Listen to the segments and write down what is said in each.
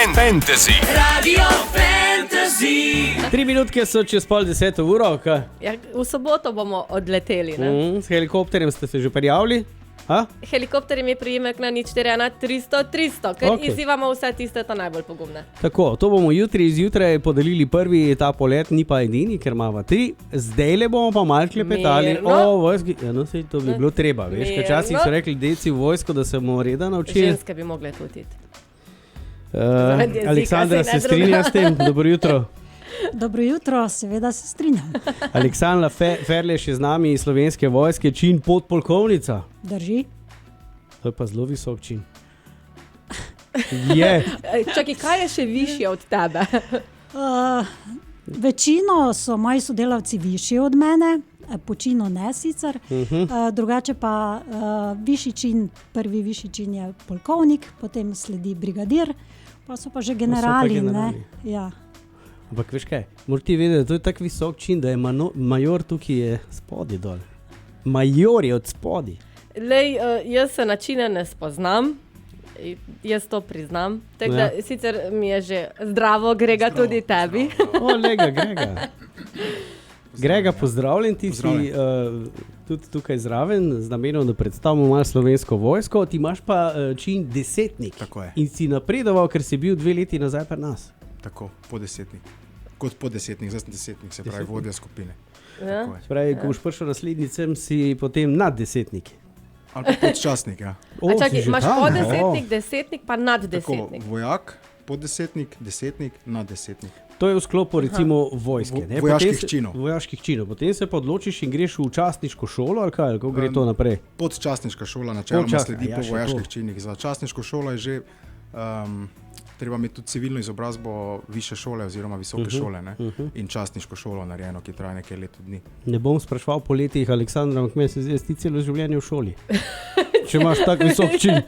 Fantasy. Radio Fantasy. 3 minutke so čez 9:30 kaj? Ja, v soboto bomo odleteli. Ne? S helikopterjem ste se že prijavili? Helikopter je priimek na 041 300 300, ker Okej. izzivamo vse tiste, to najbolj pogumne. Tako, to bomo jutri zjutraj podelili prvi ta polet, ni pa edini, ker imamo 3. Zdaj le bomo pa malo klepetali Mirno. o vojski. Ja, no, sej to bi bilo treba, veš, ker včasih so rekli deci v vojsko, da se bomo reda naučili. Ženske bi mogle tudi iti. Zaradi jezika Aleksandra, se ne se strinja s tem? Dobro jutro. Dobro jutro, seveda se strinjam. Aleksandra Ferleš je z nami iz Slovenske vojske, čin podpolkovnica. Drži. To je pa zelo visok čin. Je. Čakaj, kaj je še višje od tebe? Večino so moji sodelavci višji od mene, po činu ne sicer. Drugače pa višji čin, prvi višji čin je polkovnik, potem sledi brigadir, pa so pa že generali. generali. Ne? Ja. Ampak veš kaj, moraš ti vedeti, da to je tak visok čin, da je major tukaj je spodaj dol. Major je od spodaj. Lej, jaz se načine ne spoznam, jaz to priznam. Tako da sicer mi je že zdravo, Grega, tudi tebi. O, lega, Grega. Grega, pozdravljen, ti si tudi tukaj zraven, z namenom, da predstavimo malo Slovensko vojsko, ti imaš pa čin desetnik. Tako je. In si napredoval, ker si bil 2 leti nazaj pri nas. Tako, poddesetnik. Kot poddesetnik, zdaj sem desetnik, se pravi vodja skupine. Ja. Tako je. Pravi, ko boš prišel naslednjicem, si potem naddesetnik. Ali pa podčastnik, ja. A čakaj, si že imaš tam, poddesetnik, desetnik, pa Tako, naddesetnik. vojak, poddesetnik, desetnik, naddesetnik. To je v sklopu recimo vojske. Ne? Vojaških Potem činov. Vojaških činov. Potem se pa odločiš in greš v častniško šolo, ali kaj, kako gre to naprej? Podčastniška šola načeloma Podčastna, sledi ja, po še vojaških to. činih. Za častniško šolo je že treba imeti tudi civilno izobrazbo više šole oziroma visoke šole, ne? In častniško šolo narejeno, ki traja nekaj leto dni. Ne bom spraševal po letih, Aleksandra, ampak meni se zdi, da si ti celo življenje v šoli. Če imaš tak visok čin.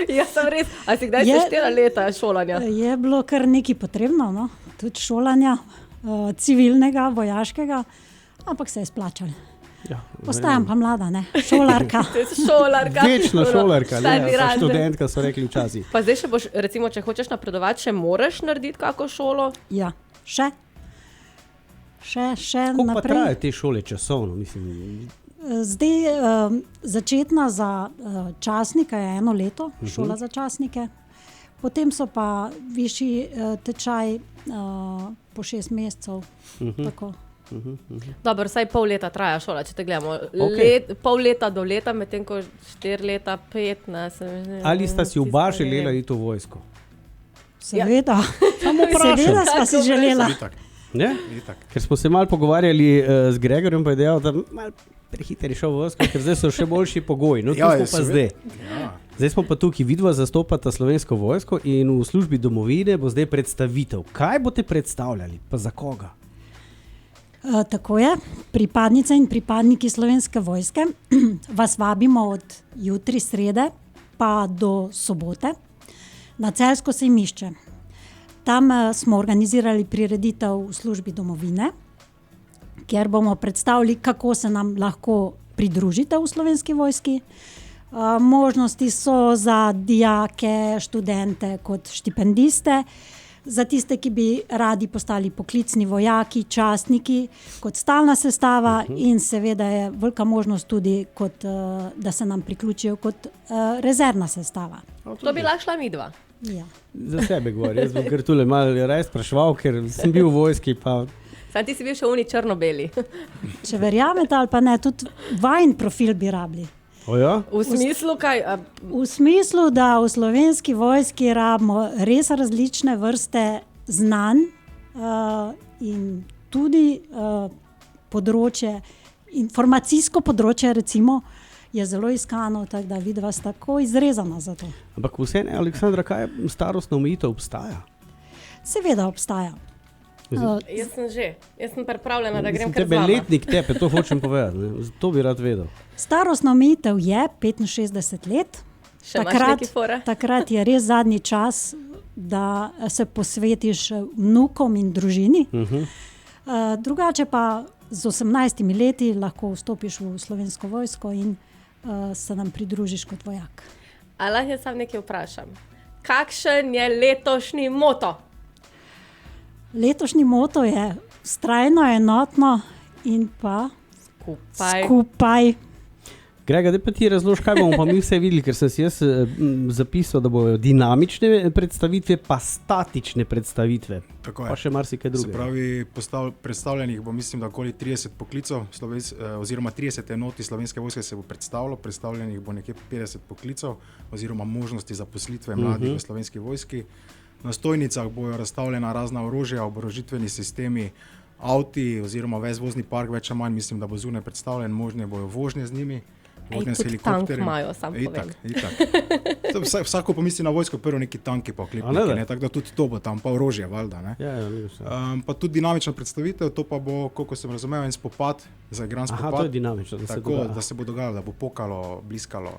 Ja, sem res. A si kdaj seštela leta šolanja? Je bilo kar nekaj potrebno, no? Tudi šolanja, civilnega, vojaškega, ampak se je splačalo. Ja, Postajam pa mlada, ne? Šolarka. Šolarka. Večna šolarka, Vsaj bi ne, pa rad. študentka, so rekli včasih. Pa zdaj še boš, recimo, če hočeš napredovati, še moraš narediti kako šolo? Ja, še Koliko pa naprej. traja te šole časovno? Mislim, Zdaj, začetna za častnika je 1 leto, šola za častnike. Potem so pa višji tečaj po 6 mesecev. Tako. Dobro, vsaj pol leta traja šola, če te gledamo. Okej. Pol leta do leta, medtem ko 4 leta, 5. ali sta si oba želela iti v vojsko? Seveda, seveda sva si želela. Itak, Ne? itak. Ker smo se malo pogovarjali z Gregorjem, pa je dejal, da malo prehiter je šel v vojsko, ker zdaj so še boljši pogoji. No, tu Ja, smo je, pa seveda. zdaj. Ja. Zdaj smo pa tukaj, vidva zastopata Slovensko vojsko in v službi domovine bo zdaj predstavitev. Kaj boste predstavljali, pa za koga? Tako je, pripadnice in pripadniki Slovenske vojske vas vabimo od jutri srede pa do sobote na Celjsko sejmišče. Tam smo organizirali prireditev v službi domovine, kjer bomo predstavili, kako se nam lahko pridružite v Slovenski vojski. Možnosti so za dijake, študente kot štipendiste, za tiste, ki bi radi postali poklicni vojaki, častniki, kot stalna sestava in seveda je velika možnost tudi, da se nam priključijo kot rezervna sestava. To bi lahko šla midva. Ja. Za sebe govorim, jaz bom kar tule malo raje spraševal, ker sem bil v vojski, pa Sam ti si bil še uni črno-beli. Če verjamete ali pa ne, tudi vajin profil bi rabili. oja? V smislu, kaj? V smislu, da v Slovenski vojski rabimo res različne vrste znanj in tudi področje, informacijsko področje recimo, je zelo iskano, tako da vidva sta tako izrezana za to. Ampak vseeno, Aleksandra, kaj starostna omejitev obstaja? Seveda obstaja. Jaz sem pripravljena, da grem kar z Tebe vama. letnik tepe, to hočem povedati, ne? To bi rad vedel. Starostna omejitev je 65 let. Še imaš neki fore? Takrat je res zadnji čas, da se posvetiš vnukom in družini. Drugače pa z 18 leti lahko vstopiš v Slovensko vojsko in se nam pridružiš kot vojak. Ali lahko jaz sam nekaj vprašam? kakšen je letošnji moto? Letošnji moto je vztrajno, enotno in pa skupaj. Grega, da pa ti razloži, kaj bomo pa mi vse videli, ker sem si jaz zapisal, da bojo dinamične predstavitve, pa statične predstavitve. Tako Pa še marsikaj Se drugega. pravi, predstavljenih bo, mislim, da okoli 30 poklicov, oziroma 30 enoti Slovenske vojske se bo predstavilo, predstavljenih bo nekje 50 poklicov, oziroma možnosti zaposlitve mladih v Slovenski vojski. Na stojnicah bojo razstavljena razna orožja, oborožitveni sistemi, avti, oziroma ves vozni park, več ali manj, mislim, da bo zunaj predstavljen, možne bojo vožnje z njimi. Vožnje s Tudi tank helikopterjem. imajo, sam povem. Itak. Vsako pa misli na vojsko, prvo neki tanki pa oklepniki, ne, tako da tudi to bo tam, pa orožje, valjda, ne. Ja, vidiš. Pa tudi dinamična predstavitev, to pa bo, koliko sem razumel, en spopad, zaigran spopad. Aha, to je dinamično, da se Tako, dogaja. da se bo dogajalo, da bo pokalo, bliskalo,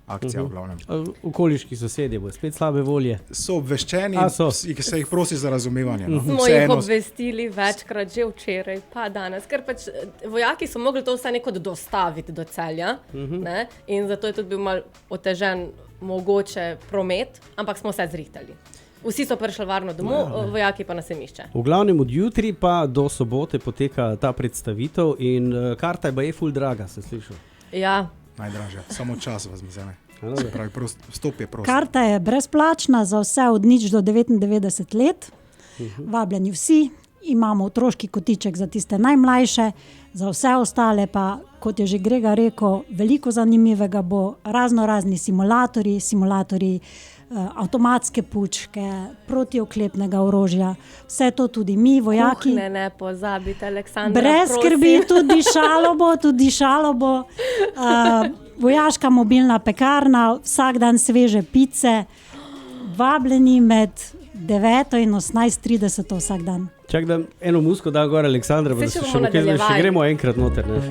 akcija v glavnem. Okoliški sosedje bo spet slabe volje. So obveščeni, So. se jih prosi za razumevanje. No. Smo jih obvestili večkrat, že včeraj, pa danes, ker pač vojaki so mogli to vse nekako dostaviti do Celja, ne? In zato je tudi bil mal otežen mogoče promet, ampak smo se zrihtali. Vsi so prišli varno domov, vojaki pa na semišče. V glavnem od jutri pa do sobote poteka ta predstavitev in karta je baje ful draga, sem slišal. Ja, Najdražje, samo čas vas vzame. Dobro. Se pravi, vstop je prost. Karta je brezplačna za vse od 0 do 99 let. Vabljeni vsi, imamo otroški kotiček za tiste najmlajše, za vse ostale pa, kot je že Grega rekel, veliko zanimivega bo, razni simulatorji, avtomatske puške, protioklepnega orožja, vse to tudi mi, vojaki. kuhne ne pozabite, Aleksandra, Brez skrbi, tudi šalo bo. Vojaška mobilna pekarna, vsak dan sveže pice, vabljeni med 9 in 18:30 vsak dan. Čak da eno musko da gor Aleksandra, pa da Saj se še še bomo nekaj še nadaljevali. gremo enkrat noter. Ne?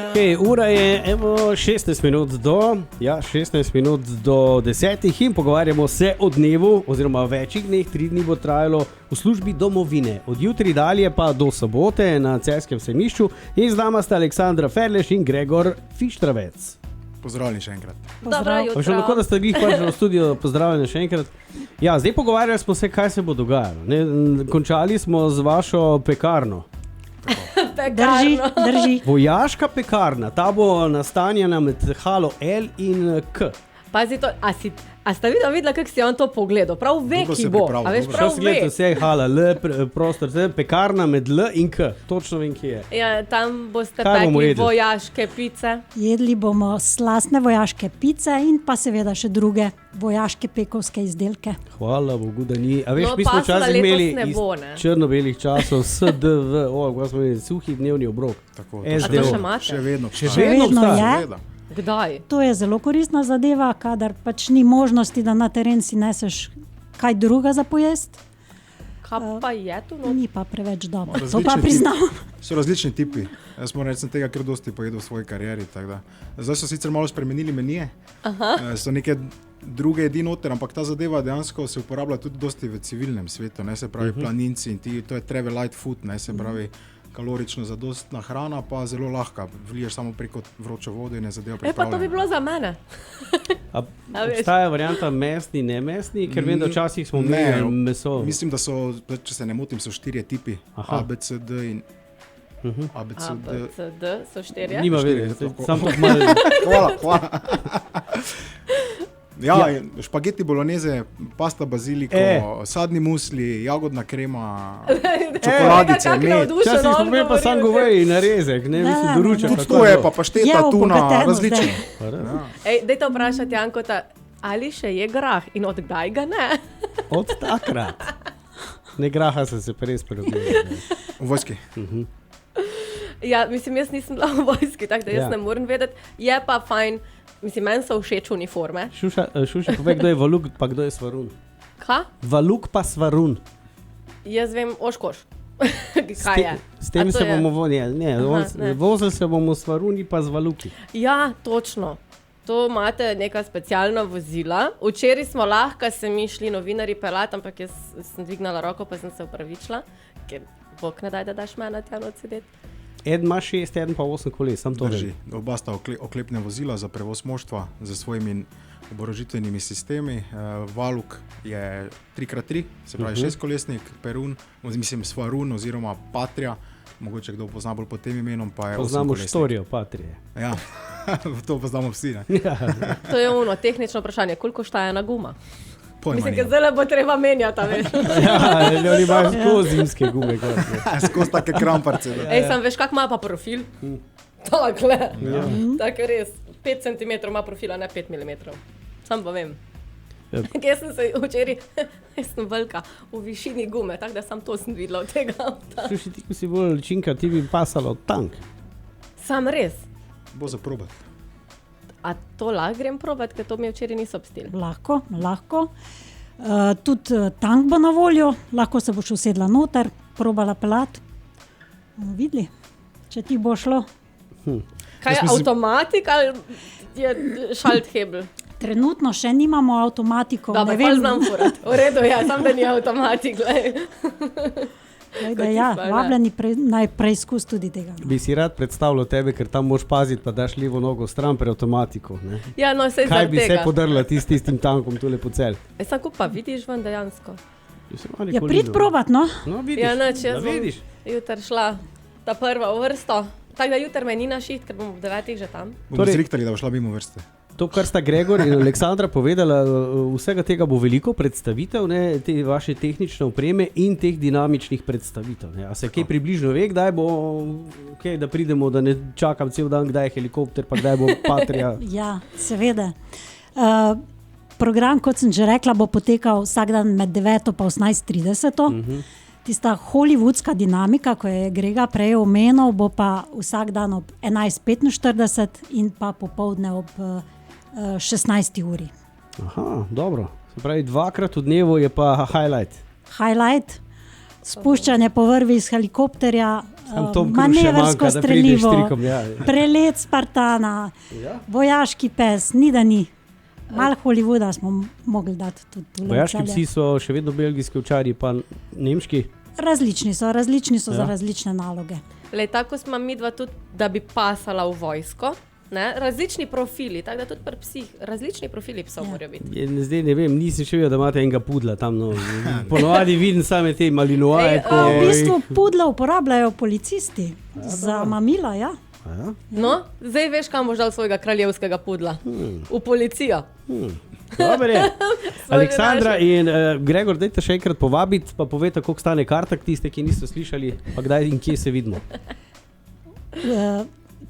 Okay, ura je 16 minut do, 16 minut do 10 in pogovarjamo se o dnevu, oziroma večjih dneh, 3 dni bo trajalo v službi domovine. Od jutri dalje pa do sobote na Celjskem sejmišču in z nama sta Aleksandra Ferleš in Gregor Fištravec. Pozdravljeni še enkrat. Dobro Pa še tako, da jutro. ste bili prišli v studio, pozdravljeni še enkrat. Ja, zdaj pogovarjali smo se, kaj se bo dogajalo. Ne? Končali smo z vašo pekarno. Drži. Vojaška pekarna, ta bo nastanjena med halo L in K. Pazi to, a sta videla, kako si on to pogledal? Prav ve, Dobro ki se bo. pripravil, A veš, dobro. Šel prav si gledati ve. vse hala L, prostor, pekarna med L in K. Točno vem, kje je. Ja, tam boste Kaj bomo pekli jedli? vojaške pice. Jedli bomo slastne vojaške pice in pa seveda še druge vojaške pekovske izdelke. Hvala Bogu, da ni. A veš, No, mi smo pasla včasih letos imeli ne iz bo, ne. črno-belih časov SDV, ko smo imeli suhi dnevni obrok. Tako, A to SDO. še imate? Še vedno. Še obstaja. vedno vedno obstaja. je. Seveda. Kdaj? To je zelo koristna zadeva, kadar pač ni možnosti, da na teren si neseš kaj druga za pojest, Kaj pa je tu? No? ni pa preveč dobro. To Različni pa tipi. priznam. So različni tipi. Jaz moram reči, sem tega kar dosti pojedel v svoji karieri. tako da. Zdaj so sicer malo spremenili menije, so neke druge jedi noter, ampak ta zadeva dejansko se uporablja tudi dosti v civilnem svetu, ne se pravi planinci in ti, to je travel light food, ne se pravi kalorično zadostna hrana, pa zelo lahka. Vliješ samo preko vročo vodo in je zadeva Pa to bi pripravljena. bilo za mene. A A veš. obstaja varianta mesni, ne mesni, ker vem, da včasih smo imeli meso. Mislim, da so, če se ne motim, so 4 tipi. Aha. A, B, C, D in A, B, C, A, D. B, C, D so 4. Nima Štiri, veze, tako. samo tako malo. Hvala. Ja, špageti bolognese, pasta baziliko, sadni musli, jagodna krema, čokoladice, med. Včasih smo imeli pa sam govej in narezek, ne, mislim, Ne, doruček. ne, Tudi kako to je, bilo. pa pašteta, Je tuna, obogateno različno. zdaj. Pa res. Ja. Ej, dajte vprašati Jankota, ali še je grah in od kdaj ga ne? Od takrat. Ne graha sem se pa res prerobil. V vojski. Ja, mislim, jaz nisem bila v vojski, tako da jaz Ja. ne morem vedeti. Je pa fajn, mislim, meni so všeč uniforme. Šuša, povej, kdo je Valuk, pa kdo je Svarun. Kaj? Valuk pa Svarun. Jaz vem Oškoš. Kaj je? S tem A to se je? bomo ne. vozili se bomo s Svaruni pa z Valuki. Ja, točno. To imate neka specialna vozila. Včeraj smo lahko se mi šli novinarji pelati, ampak jaz sem dvignila roko, pa sem se upravičila, ker bog ne daj, da daš mene tja not sedeti. Eden ima 6, eden pa 8 koles, sam to Drži. vem. Oba sta oklepne vozila za prevoz moštva z svojimi oborožitvenimi sistemi. Valuk je 3x3, se pravi 6-kolesnik, Perun, mislim Svarun oziroma Patria, mogoče kdo pozna bolj pod tem imenom, pa je 8-kolesnik. Poznamo štorijo Patrije. Ja, to poznamo vsi, ne? To je tehnično vprašanje, koliko štaje ena guma? Pojma Mislim, da nimam. zdaj bo treba menjati, veš. Ja, oni imajo skozi zimske gume. Skozi take kramparce. Da. Ej, sam veš, kak ima pa profil? Takle. Tako res, 5 cm ima profila, ne 5 mm. Sam pa vem. Jaz sem se včeraj, jaz sem velika v višini gume, tako da sam to sem videla od tega avta. Slušaj, ti, ko si bolj ličinka, ti bi pasala tank. Sam res. Bo za probat. A to lahko grem probat, ker to mi včeraj niso obstili. Lahko. Tudi tank bo na voljo, lahko se boš usedla noter, probala pelat. Bomo videli, če ti bo šlo. Kaj je avtomatik ali je šalthebel? Trenutno še nimamo avtomatikov. Dobro, pa znam furat. V redu, ja, sam da ni avtomatik, glej. Vabljeni naj preizkus tudi tega. Bi si rad predstavljal tebe, ker tam moš paziti, pa daš levo nogo stran pri avtomatiku. Ne? Ja, no, sej Kaj zaradi bi se tega. podrla tistim tankom tule po cel? Sam pa vidiš ven dejansko. Ja, prid probat, no. No, vidiš. Ja, neč, jaz bom vidiš. jutr šla ta prva v vrsto. Tako da jutr me ni našit, ker bom ob 9 že tam. Bomo Torej- zrihtali, da bo šla mimo vrste. To, kar sta Gregor in Aleksandra povedala, vsega tega bo veliko predstavitev, ne, te vaše tehnične opreme in teh dinamičnih predstavitev. Ne. A se kaj približno ve, kdaj bo, okay, da pridemo, da ne čakam cel dan, kdaj je helikopter, pa kdaj bo Patria. Ja, seveda. Program, kot sem že rekla, bo potekal vsak dan med 9 pa 18:30. Tista hollywoodska dinamika, ko je Grega prej omenil, bo pa vsak dan ob 11:45 in pa popoldne ob 16. uri. Aha, dobro. Se pravi, dvakrat v dnevu je pa highlight. Highlight, spuščanje po vrvi iz helikopterja, Sam Tom Cruise še manevrsko manjka, da prideš streljivo, trikom, ja. prelet Spartana, vojaški pes, ni da ni. Malo Hollywooda smo mogli dati tudi tule. Vojaški v Celje. psi so še vedno belgijski ovčarji, pa nemški. Različni so Ja. za različne naloge. Lej, tako smo midva tudi, da bi pasala v vojsko. Ne? Različni profili, tako da tudi pri psih, različni profili psov morajo biti. Zdaj ne vem, nisem še videl, da imate enega pudla tam. No. Ponovadi vidim same te malinoaje. Ej, V bistvu pudle uporabljajo policisti za mamila, ja. No, zdaj veš, kam boš dal svojega kraljevskega pudla. V policijo. Dobre. Aleksandra našel. in Gregor, dajte še enkrat povabiti, pa povejte, koliko stane karta, tiste, ki niso slišali, pa kdaj in kje se vidimo.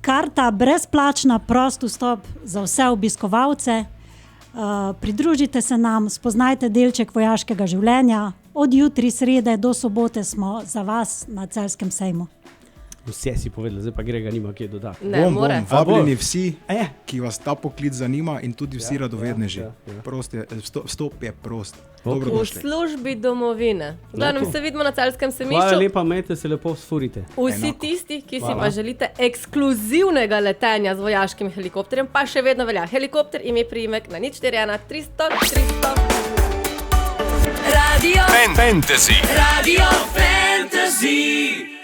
Karta brezplačna, prost vstop za vse obiskovalce. Pridružite se nam, spoznajte delček vojaškega življenja. Od jutri srede do sobote smo za vas na Celjskem sejmu. Vse si povedal, zdaj pa Grega nima kje dodati. Ne, more. Vabljeni vsi, Eh. ki vas ta poklic zanima in tudi vsi radovedneži. Prost je, vstop je prost. V Dobrodošli. službi domovine. Glavnem Lepo. se vidimo na Celjskem Hvala semišču. lepa, imejte se lepo sfurite. Vsi Enako. tisti, ki si Hvala. pa želite ekskluzivnega letenja z vojaškim helikopterjem, pa še vedno velja. Helikopter ime priimek na 041 300 300. Radio Fantasy. Radio Fantasy.